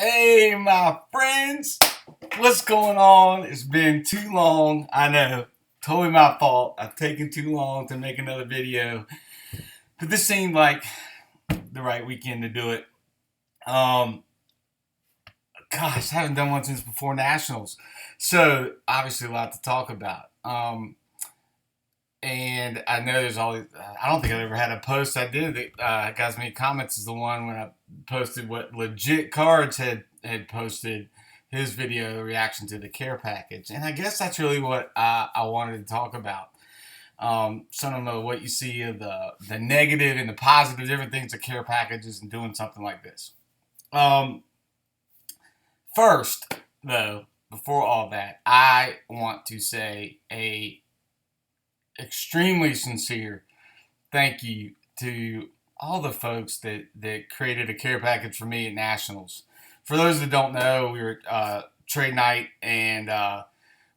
Hey, my friends, what's going on? It's been too long. I know, totally my fault. I've taken too long to make another video, but this seemed like the right weekend to do it. Um, Gosh, I haven't done one since before nationals, so obviously a lot to talk about. And I know there's always. I don't think I've ever had a post I did that got as many comments as the one when I posted what legit cards had posted his video reaction to the care package, and I guess that's really what I wanted to talk about. Some of what you see of the negative and the positive different things of care packages and doing something like this. Um, First, though, before all that, I want to say a extremely sincere thank you to all the folks that created a care package for me at Nationals. For those that don't know, we were at trade night, and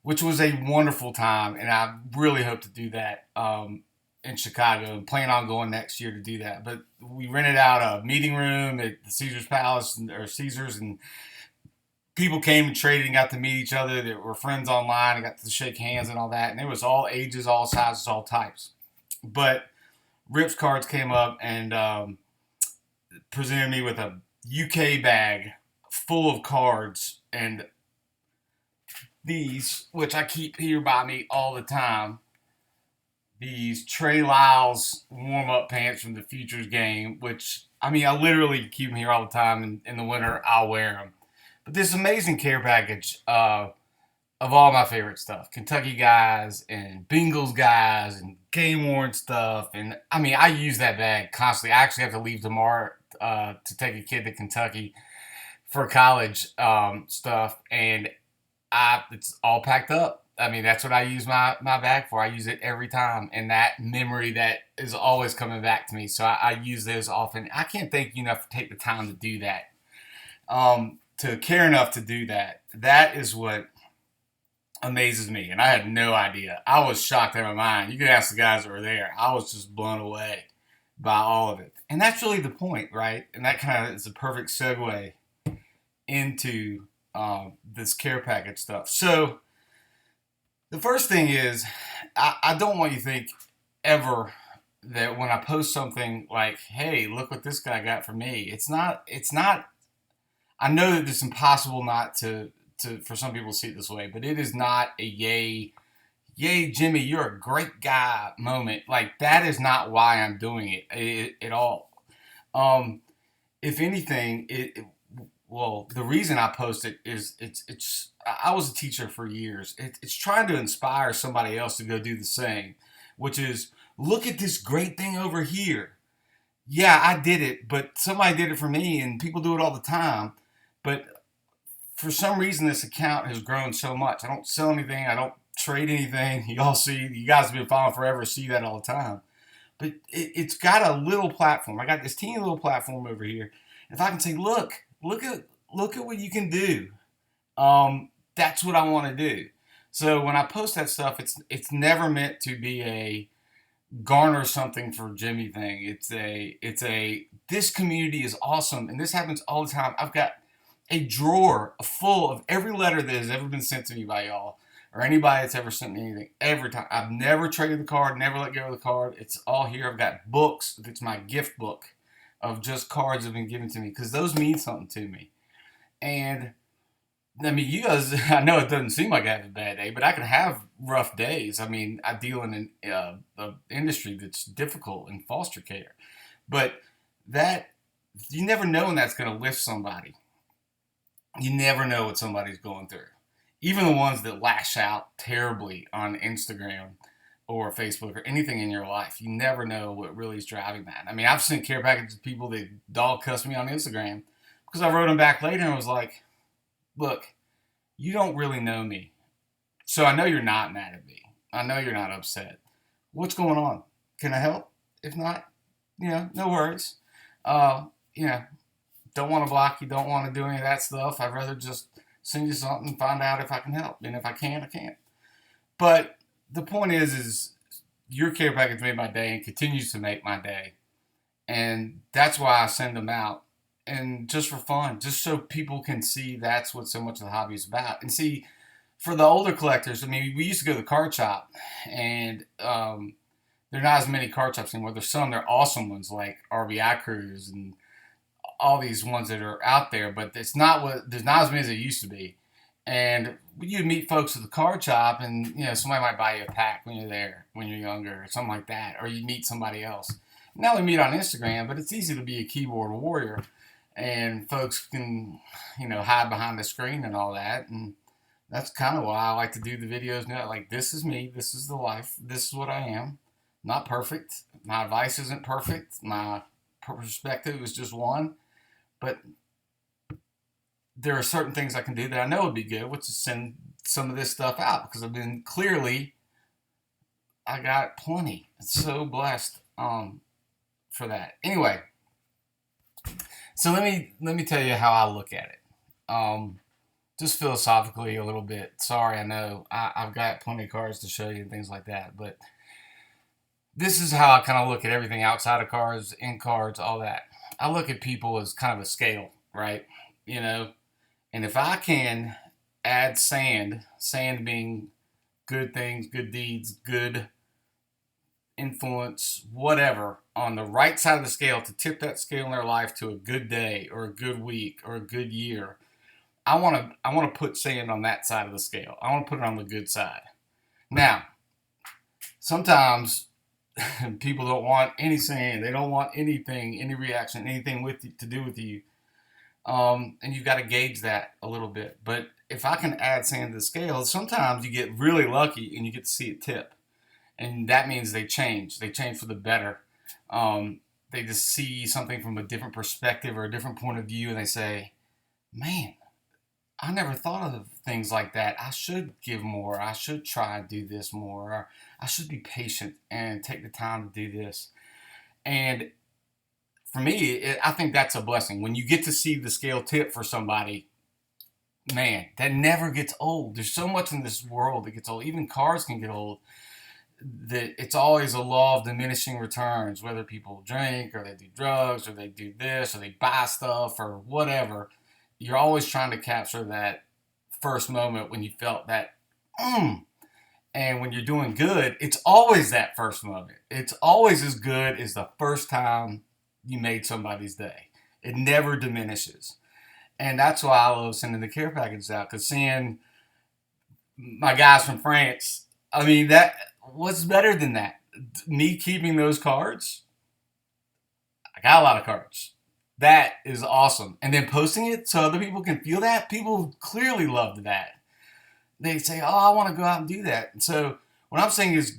which was a wonderful time, and I really hope to do that in Chicago and plan on going next year to do that. But we rented out a meeting room at the Caesar's Palace or Caesar's, and people came and traded and got to meet each other that were friends online and got to shake hands and all that. And it was all ages, all sizes, all types. But Rips Cards came up and presented me with a UK bag full of cards and these, which I keep here by me all the time. These Trey Lyles warm-up pants from the Futures game, which, I mean, I literally keep them here all the time. And in the winter, I'll wear them. But this amazing care package of all my favorite stuff. Kentucky guys and Bengals guys and game worn stuff. And I mean, I use that bag constantly. I actually have to leave tomorrow to take a kid to Kentucky for college stuff. And it's all packed up. I mean, that's what I use my bag for. I use it every time. And that memory that is always coming back to me. So I use those often. I can't thank you enough for taking the time to do that. To care enough to do that. That is what amazes me. And I had no idea. I was shocked out of my mind. You could ask the guys that were there. I was just blown away by all of it. And that's really the point, right? And that kind of is a perfect segue into this care package stuff. So the first thing is, I don't want you to think ever that when I post something like, hey, look what this guy got for me. It's not, I know that it's impossible not to for some people to see it this way, but it is not a yay, Jimmy, you're a great guy moment. Like, that is not why I'm doing it at all. If anything, well, the reason I post it is it's I was a teacher for years. It's trying to inspire somebody else to go do the same, which is, look at this great thing over here. Yeah, I did it, but somebody did it for me, and people do it all the time. But for some reason, this account has grown so much. I don't sell anything. I don't trade anything. You all see, you guys have been following forever, see that all the time. But it's got a little platform. I got this teeny little platform over here. If I can say, look at what you can do. That's what I want to do. So when I post that stuff, it's never meant to be a garner something for Jimmy thing. It's a this community is awesome, and this happens all the time. I've got a drawer full of every letter that has ever been sent to me by y'all or anybody that's ever sent me anything. Every time. I've never traded the card, never let go of the card. It's all here. I've got books. It's my gift book of just cards that have been given to me because those mean something to me. And I mean, you guys, I know it doesn't seem like I have a bad day, but I can have rough days. I mean, I deal in an industry that's difficult in foster care. But that, you never know when that's going to lift somebody. You never know what somebody's going through. Even the ones that lash out terribly on Instagram or Facebook or anything in your life, you never know what really is driving that. I mean, I've sent care packages to people that dog cuss me on Instagram because I wrote them back later and was like, look, you don't really know me. So I know you're not mad at me. I know you're not upset. What's going on? Can I help? If not, no worries. Uh, you know, don't want to block you, don't want to do any of that stuff. I'd rather just send you something and find out if I can help. And if I can, I can't. But the point is your care package made my day and continues to make my day. And that's why I send them out and just for fun, just so people can see that's what so much of the hobby is about. And see, for the older collectors, I mean, we used to go to the card shop, and there are not as many card shops anymore. There's some, they're awesome ones like RBI Cruise and all these ones that are out there, but it's not what there's not as many as there used to be. And you meet folks at the card shop, and somebody might buy you a pack when you're there, when you're younger, or something like that, or you meet somebody else. Now we meet on Instagram, but it's easy to be a keyboard warrior, and folks can hide behind the screen and all that, and that's kind of why I like to do the videos now. Like, this is me, this is the life, this is what I am. Not perfect. My advice isn't perfect. My perspective is just one, but there are certain things I can do that I know would be good, which is send some of this stuff out, because I've been clearly, I got plenty. I'm so blessed for that. Anyway, so let me tell you how I look at it. Just philosophically a little bit. Sorry, I know I've got plenty of cards to show you and things like that, but this is how I kind of look at everything outside of cards, in cards, all that. I look at people as kind of a scale, right? And if I can add sand being good things, good deeds, good influence, whatever, on the right side of the scale to tip that scale in their life to a good day or a good week or a good year, I want to put sand on that side of the scale. I want to put it on the good side. Now, sometimes people don't want any sand. They don't want anything, any reaction, anything with you, to do with you. And you've got to gauge that a little bit. But if I can add sand to the scale, sometimes you get really lucky and you get to see it tip. And that means they change. They change for the better. They just see something from a different perspective or a different point of view, and they say, man, I never thought of things like that. I should give more. I should try to do this more. Or I should be patient and take the time to do this. And for me, I think that's a blessing. When you get to see the scale tip for somebody, man, that never gets old. There's so much in this world that gets old. Even cars can get old. That it's always a law of diminishing returns, whether people drink or they do drugs or they do this or they buy stuff or whatever. You're always trying to capture that first moment when you felt that, and when you're doing good, it's always that first moment. It's always as good as the first time you made somebody's day. It never diminishes. And that's why I love sending the care packages out, because seeing my guys from France, I mean, that what's better than that? Me keeping those cards? I got a lot of cards. That is awesome. And then posting it so other people can feel that. People clearly loved that. They say, oh, I want to go out and do that. And so what I'm saying is,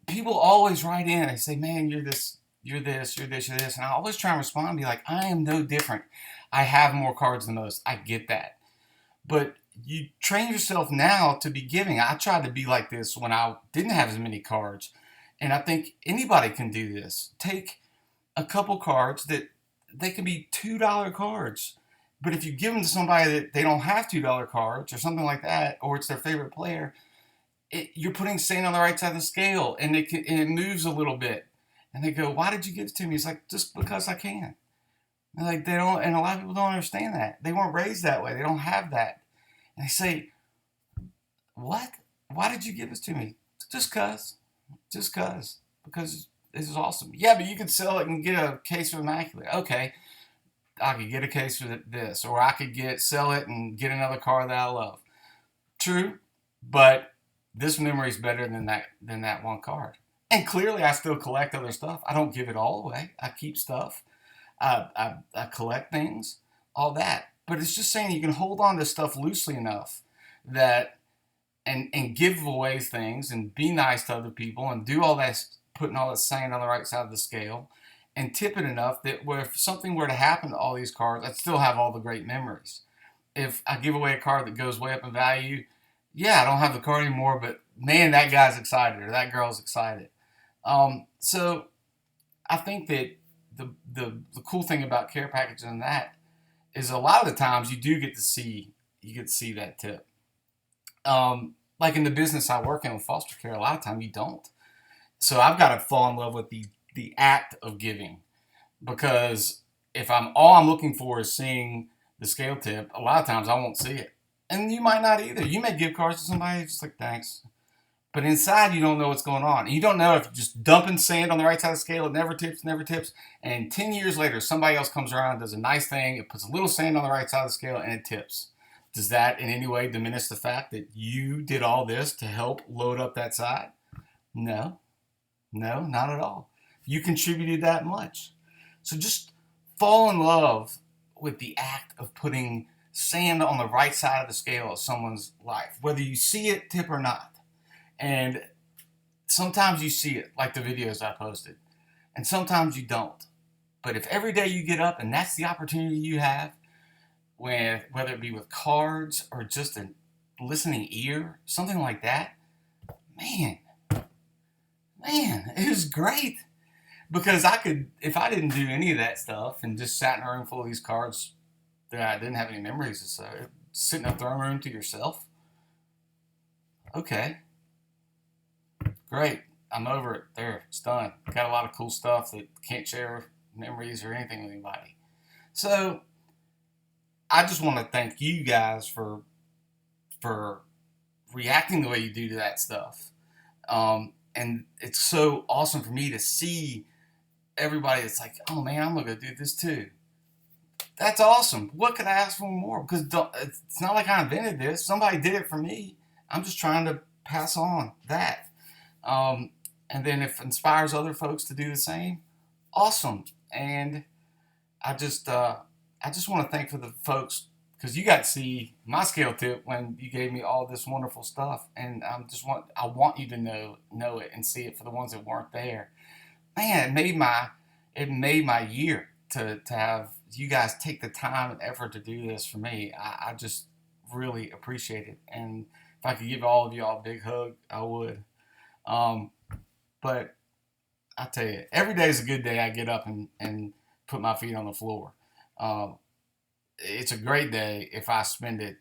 people always write in and say, man, you're this, you're this, you're this, you're this. And I always try and respond and be like, I am no different. I have more cards than most. I get that. But you train yourself now to be giving. I tried to be like this when I didn't have as many cards. And I think anybody can do this. Take a couple cards that they can be $2 cards. But if you give them to somebody that they don't have $2 cards or something like that, or it's their favorite player, you're putting sand on the right side of the scale, and it moves a little bit. And they go, why did you give it to me? It's like, just because I can. And like, they don't, and a lot of people don't understand that. They weren't raised that way. They don't have that. And they say, what? Why did you give this to me? Just cuz. Just cuz. Because this is awesome. Yeah, but you could sell it and get a case for Immaculate. Okay, I could get a case for this, or I could sell it and get another car that I love. True, but this memory is better than that one card. And clearly, I still collect other stuff. I don't give it all away. I keep stuff. I collect things, all that. But it's just saying you can hold on to stuff loosely enough that and give away things and be nice to other people and do all that, putting all that sand on the right side of the scale, and tip it enough that if something were to happen to all these cards, I'd still have all the great memories. If I give away a card that goes way up in value, yeah, I don't have the card anymore, but man, that guy's excited or that girl's excited. So I think that the cool thing about care packages and that is a lot of the times you get to see that tip. Like in the business I work in with foster care, a lot of time you don't. So I've got to fall in love with the act of giving, because if I'm looking for is seeing the scale tip, a lot of times I won't see it. And you might not either. You may give cards to somebody just like thanks. But inside you don't know what's going on. And you don't know if you're just dumping sand on the right side of the scale, it never tips, never tips. And 10 years later, somebody else comes around, does a nice thing, it puts a little sand on the right side of the scale, and it tips. Does that in any way diminish the fact that you did all this to help load up that side? No, no, not at all. You contributed that much. So just fall in love with the act of putting sand on the right side of the scale of someone's life, whether you see it tip or not. And sometimes you see it, like the videos I posted, and sometimes you don't. But if every day you get up and that's the opportunity you have, whether it be with cards or just a listening ear, something like that, man, it was great. Because I could, if I didn't do any of that stuff and just sat in a room full of these cards that I didn't have any memories of, so sitting in a throne room to yourself, okay, great, I'm over it. There, it's done. Got a lot of cool stuff that can't share memories or anything with anybody. So I just want to thank you guys for reacting the way you do to that stuff. And it's so awesome for me to see everybody that's like, oh man, I'm gonna go do this too. That's awesome. What could I ask for more? Because it's not like I invented this. Somebody did it for me. I'm just trying to pass on that. And then if it inspires other folks to do the same, awesome. And I just want to thank for the folks because you got to see my scale tip when you gave me all this wonderful stuff, and I want you to know it and see it for the ones that weren't there. Man, it made my year to have you guys take the time and effort to do this for me. I just really appreciate it, and if I could give all of y'all a big hug, I would. Um, but I tell you, every day is a good day. I get up and put my feet on the floor. Um, it's a great day if I spend it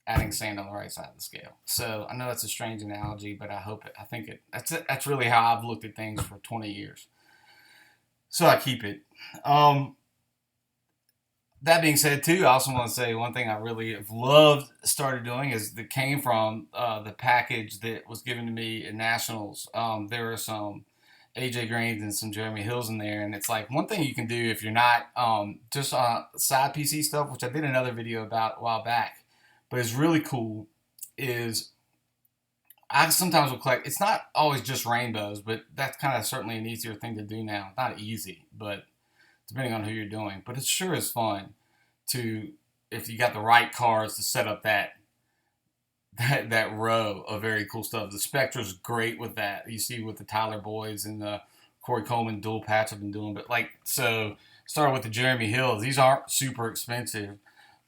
adding sand on the right side of the scale. So I know that's a strange analogy, but I think that's really how I've looked at things for 20 years. So I keep it. That being said, too, I also want to say one thing I really have loved started doing is that came from the package that was given to me at Nationals. There were some AJ Greens and some Jeremy Hills in there, and it's like one thing you can do if you're not just on side PC stuff, which I did another video about a while back, but it's really cool. Is I sometimes will collect. It's not always just rainbows, but that's kind of certainly an easier thing to do now. Not easy, but depending on who you're doing. But it sure is fun to, if you got the right cards to set up that row of very cool stuff. The Spectra's great with that. You see with the Tyler Boyds and the Corey Coleman dual patch I've been doing. But like, so started with the Jeremy Hills. These aren't super expensive,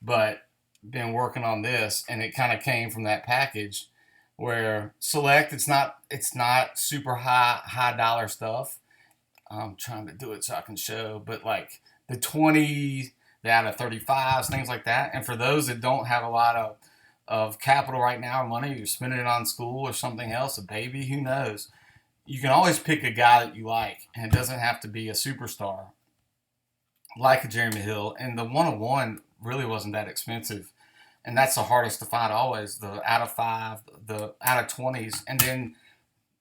but been working on this, and it kind of came from that package where select, it's not super high dollar stuff. I'm trying to do it so I can show, but like the 20s, the out of 35s, things like that. And for those that don't have a lot of capital right now or money, you're spending it on school or something else, a baby, who knows? You can always pick a guy that you like, and it doesn't have to be a superstar like a Jeremy Hill. And the 101 really wasn't that expensive. And that's the hardest to find always, the out of 5, the out of 20s, and then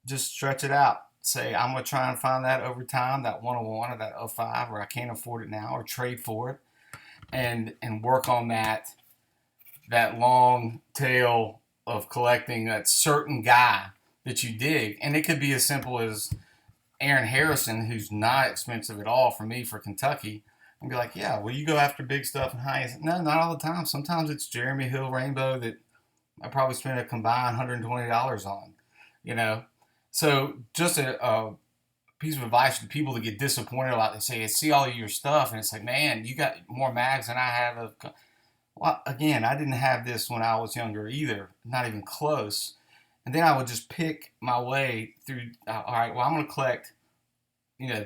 just stretch it out. Say, I'm going to try and find that over time, that 101 or that 05 where I can't afford it now, or trade for it, and work on that long tail of collecting that certain guy that you dig. And it could be as simple as Aaron Harrison, who's not expensive at all for me for Kentucky, and be like, yeah, well, you go after big stuff and high. No, not all the time. Sometimes it's Jeremy Hill Rainbow that I probably spent a combined $120 on, you know. So just a piece of advice to people that get disappointed a lot. They say, I see all of your stuff, and it's like, man, you got more mags than I have. Well, again, I didn't have this when I was younger either, not even close. And then I would just pick my way through, all right, well, I'm going to collect,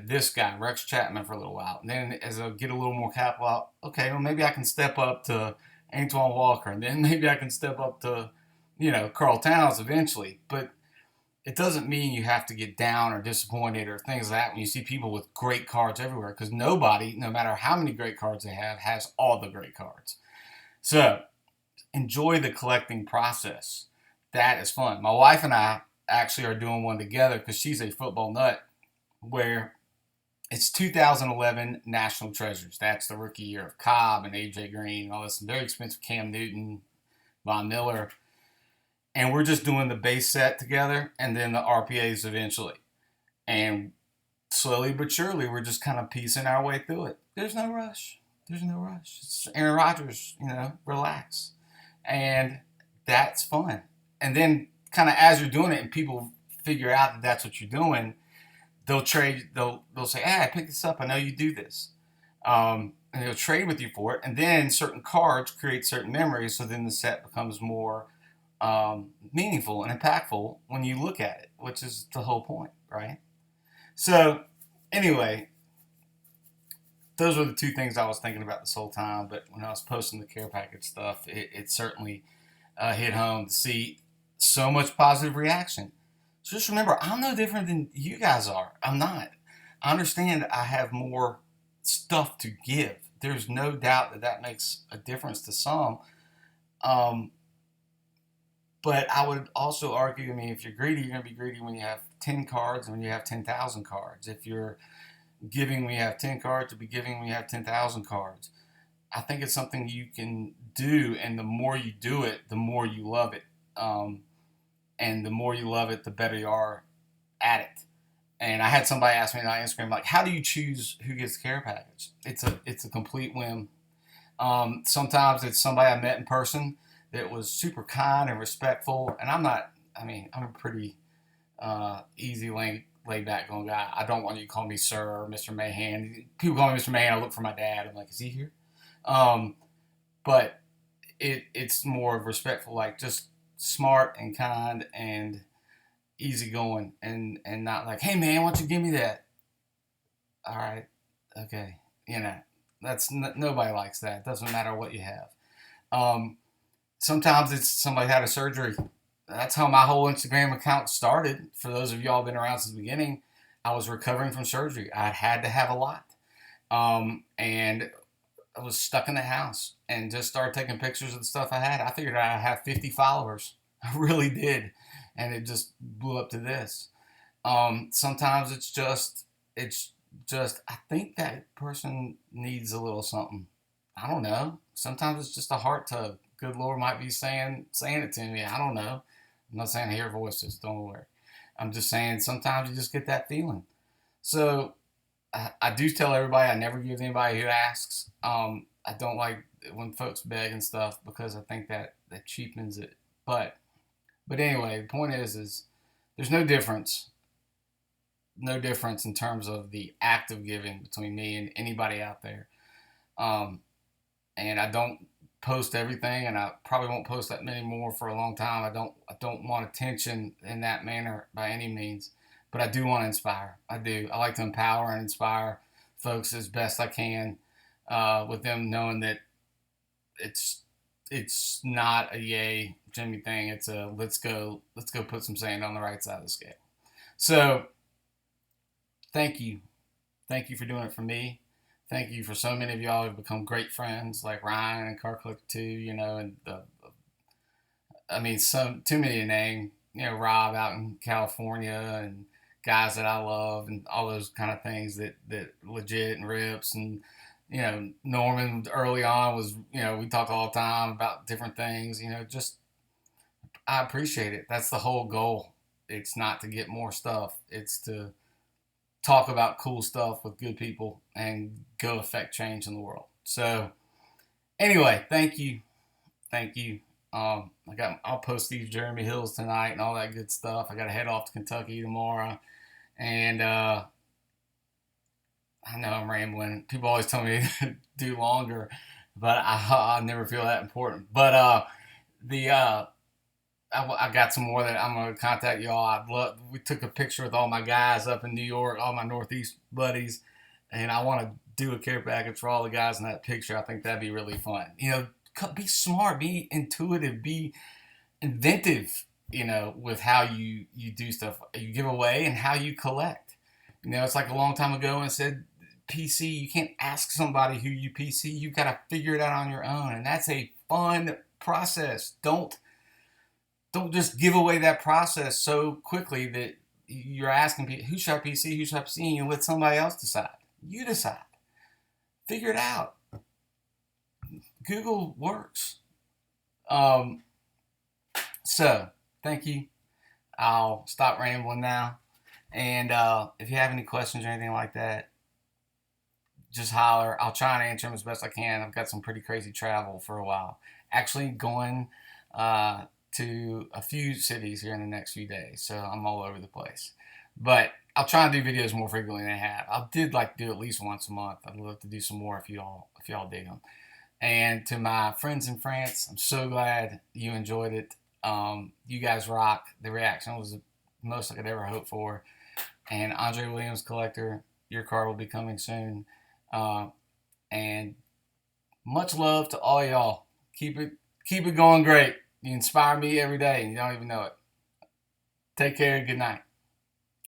this guy, Rex Chapman, for a little while. And then as I get a little more capital out, okay, well, maybe I can step up to Antoine Walker. And then maybe I can step up to, Carl Towns eventually. But it doesn't mean you have to get down or disappointed or things like that when you see people with great cards everywhere, because nobody, no matter how many great cards they have, has all the great cards. So enjoy the collecting process. That is fun. My wife and I actually are doing one together because she's a football nut, where it's 2011 National Treasures. That's the rookie year of Cobb and AJ Green and all this very expensive Cam Newton, Von Miller. And we're just doing the base set together and then the RPAs eventually. And slowly but surely, we're just kind of piecing our way through it. There's no rush. There's no rush. It's Aaron Rodgers, relax. And that's fun. And then, kind of as you're doing it and people figure out that that's what you're doing, they'll say, hey, I picked this up. I know you do this. And they'll trade with you for it. And then certain cards create certain memories. So then the set becomes more meaningful and impactful when you look at it, which is the whole point, right? So, anyway, those were the two things I was thinking about this whole time. But when I was posting the care package stuff, it certainly hit home to see so much positive reaction. So just remember, I'm no different than you guys are. I'm not. I understand I have more stuff to give. There's no doubt that that makes a difference to some. Um, but I would also argue, if you're greedy, you're going to be greedy when you have 10 cards and when you have 10,000 cards. If you're giving when you have 10 cards, you'll be giving when you have 10,000 cards. I think it's something you can do, and the more you do it, the more you love it. And the more you love it, the better you are at it. And I had somebody ask me on Instagram, like, how do you choose who gets the care package? It's a complete whim. Sometimes it's somebody I met in person that was super kind and respectful. And I'm a pretty easy, laid back going guy. I don't want you to call me sir or Mr. Mahan. People call me Mr. Mahan. I look for my dad. I'm like, is he here? But it's more respectful, like just smart and kind and easygoing, and not like, hey man, why don't you give me that? All right, okay, that's nobody likes that. It doesn't matter what you have. Sometimes it's somebody had a surgery. That's how my whole Instagram account started. For those of y'all been around since the beginning, I was recovering from surgery. I had to have a lot, and I was stuck in the house and just started taking pictures of the stuff I had. I figured I'd have 50 followers. I really did. And it just blew up to this. Sometimes it's just, I think that person needs a little something. I don't know. Sometimes it's just a heart tug. Good Lord might be saying it to me. I don't know. I'm not saying I hear voices. Don't worry. I'm just saying sometimes you just get that feeling. So I do tell everybody I never give anybody who asks. I don't like when folks beg and stuff because I think that cheapens it. But anyway, the point is there's no difference in terms of the act of giving between me and anybody out there. And I don't post everything, and I probably won't post that many more for a long time. I don't want attention in that manner by any means, but I do want to inspire. I do. I like to empower and inspire folks as best I can, with them knowing that it's not a yay Jimmy thing. It's a let's go put some sand on the right side of the scale. So thank you for doing it for me. Thank you for so many of y'all who've become great friends, like Ryan and Car Collector 2, and some too many to name. Rob out in California, and guys that I love, and all those kind of things that legit, and Rips, and Norman early on was, we talked all the time about different things. Just I appreciate it. That's the whole goal. It's not to get more stuff. It's to talk about cool stuff with good people and go affect change in the world. So anyway, thank you. I'll post these Jeremy Hills tonight and all that good stuff. I got to head off to Kentucky tomorrow, and I know I'm rambling. People always tell me to do longer, but I never feel that important. But I got some more that I'm gonna contact y'all. We took a picture with all my guys up in New York, all my Northeast buddies, and I want to do a care package for all the guys in that picture. I think that'd be really fun. Be smart, be intuitive, be inventive. with how you do stuff, you give away and how you collect. It's like a long time ago when I said PC, you can't ask somebody who you PC. You've got to figure it out on your own, and that's a fun process. Don't just give away that process so quickly that you're asking people who should I PC, who should I PC, and you let somebody else decide. You decide. Figure it out. Google works. Um, so thank you. I'll stop rambling now. And if you have any questions or anything like that, just holler. I'll try and answer them as best I can. I've got some pretty crazy travel for a while. Actually, going uh, to a few cities here in the next few days, so I'm all over the place. But I'll try and do videos more frequently than I have. I did like to do at least once a month. I'd love to do some more if y'all dig them. And to my friends in France, I'm so glad you enjoyed it. You guys rock. The reaction was the most I could ever hope for. And Andre Williams Collector, your card will be coming soon. Uh, and much love to all y'all. Keep it going great. You inspire me every day, and you don't even know it. Take care. Good night.